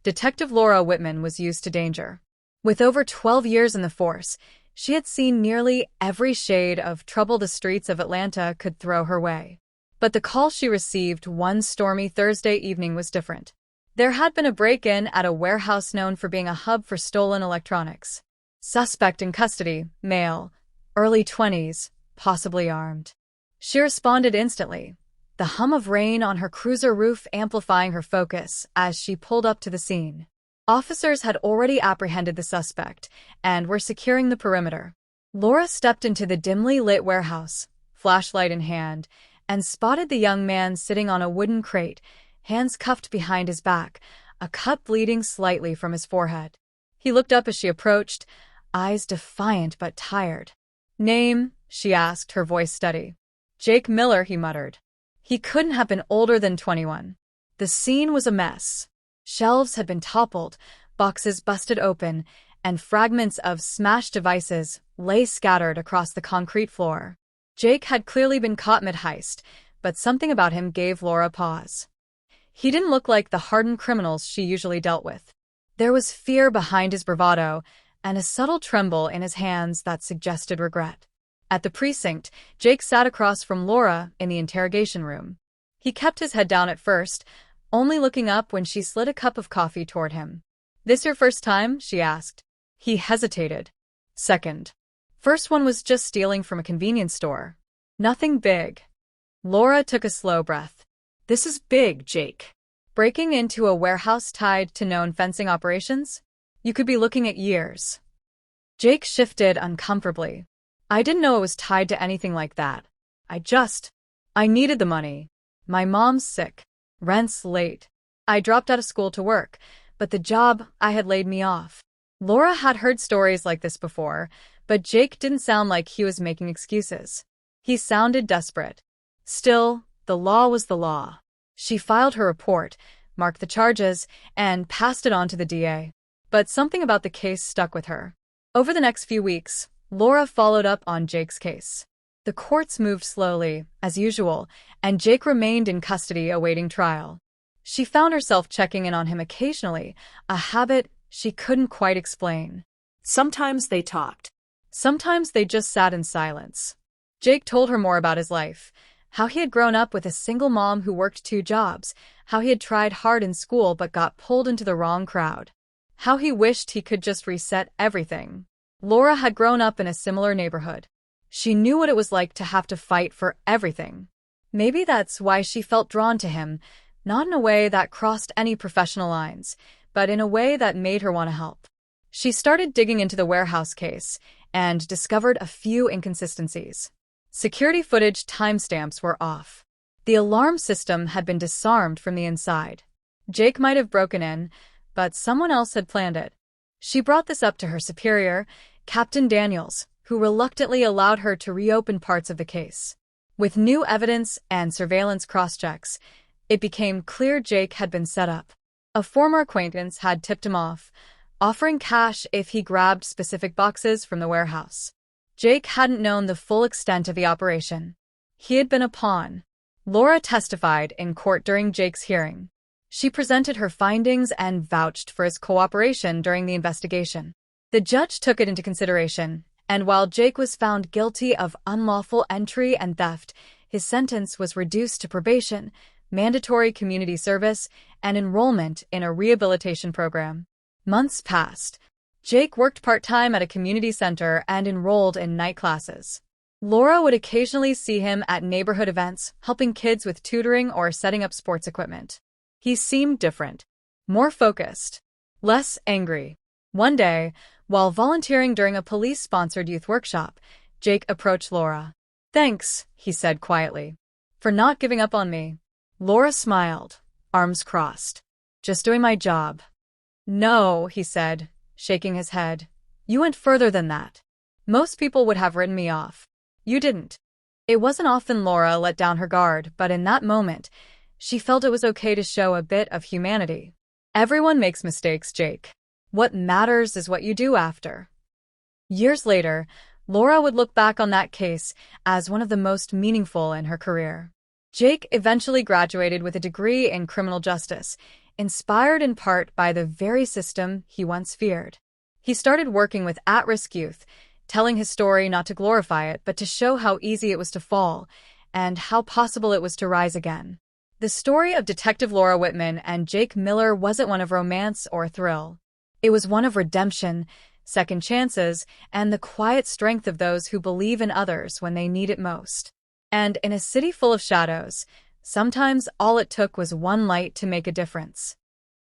Detective Laura Whitman was used to danger. With over 12 years in the force, she had seen nearly every shade of trouble the streets of Atlanta could throw her way. But the call she received one stormy Thursday evening was different. There had been a break-in at a warehouse known for being a hub for stolen electronics. Suspect in custody, male, early 20s, possibly armed. She responded instantly, the hum of rain on her cruiser roof amplifying her focus as she pulled up to the scene. Officers had already apprehended the suspect and were securing the perimeter. Laura stepped into the dimly lit warehouse, flashlight in hand, and spotted the young man sitting on a wooden crate, hands cuffed behind his back, a cut bleeding slightly from his forehead. He looked up as she approached, eyes defiant but tired. "Name?" she asked, her voice steady. "Jake Miller," he muttered. He couldn't have been older than 21. The scene was a mess. Shelves had been toppled, boxes busted open, and fragments of smashed devices lay scattered across the concrete floor. Jake had clearly been caught mid-heist, but something about him gave Laura pause. He didn't look like the hardened criminals she usually dealt with. There was fear behind his bravado, and a subtle tremble in his hands that suggested regret. At the precinct, Jake sat across from Laura in the interrogation room. He kept his head down at first, only looking up when she slid a cup of coffee toward him. "This your first time?" she asked. He hesitated. "Second. First one was just stealing from a convenience store. Nothing big." Laura took a slow breath. "This is big, Jake. Breaking into a warehouse tied to known fencing operations? You could be looking at years." Jake shifted uncomfortably. "I didn't know it was tied to anything like that. I needed the money. My mom's sick. Rent's late. I dropped out of school to work, but the job I had laid me off." Laura had heard stories like this before, but Jake didn't sound like he was making excuses. He sounded desperate. Still, the law was the law. She filed her report, marked the charges, and passed it on to the DA. But something about the case stuck with her. Over the next few weeks, Laura followed up on Jake's case. The courts moved slowly, as usual, and Jake remained in custody awaiting trial. She found herself checking in on him occasionally, a habit she couldn't quite explain. Sometimes they talked. Sometimes they just sat in silence. Jake told her more about his life, how he had grown up with a single mom who worked 2 jobs, how he had tried hard in school but got pulled into the wrong crowd, how he wished he could just reset everything. Laura had grown up in a similar neighborhood. She knew what it was like to have to fight for everything. Maybe that's why she felt drawn to him, not in a way that crossed any professional lines, but in a way that made her want to help. She started digging into the warehouse case and discovered a few inconsistencies. Security footage timestamps were off. The alarm system had been disarmed from the inside. Jake might have broken in, but someone else had planned it. She brought this up to her superior, Captain Daniels, who reluctantly allowed her to reopen parts of the case. With new evidence and surveillance cross-checks, it became clear Jake had been set up. A former acquaintance had tipped him off, offering cash if he grabbed specific boxes from the warehouse. Jake hadn't known the full extent of the operation. He had been a pawn. Laura testified in court during Jake's hearing. She presented her findings and vouched for his cooperation during the investigation. The judge took it into consideration, and while Jake was found guilty of unlawful entry and theft, his sentence was reduced to probation, mandatory community service, and enrollment in a rehabilitation program. Months passed. Jake worked part-time at a community center and enrolled in night classes. Laura would occasionally see him at neighborhood events, helping kids with tutoring or setting up sports equipment. He seemed different, more focused, less angry. One day, while volunteering during a police-sponsored youth workshop, Jake approached Laura. "Thanks," he said quietly, "for not giving up on me." Laura smiled, arms crossed. "Just doing my job." "No," he said, shaking his head. "You went further than that. Most people would have written me off. You didn't." It wasn't often Laura let down her guard, but in that moment, she felt it was okay to show a bit of humanity. "Everyone makes mistakes, Jake. What matters is what you do after." Years later, Laura would look back on that case as one of the most meaningful in her career. Jake eventually graduated with a degree in criminal justice, inspired in part by the very system he once feared. He started working with at-risk youth, telling his story not to glorify it, but to show how easy it was to fall and how possible it was to rise again. The story of Detective Laura Whitman and Jake Miller wasn't one of romance or thrill. It was one of redemption, second chances, and the quiet strength of those who believe in others when they need it most. And in a city full of shadows, sometimes all it took was one light to make a difference.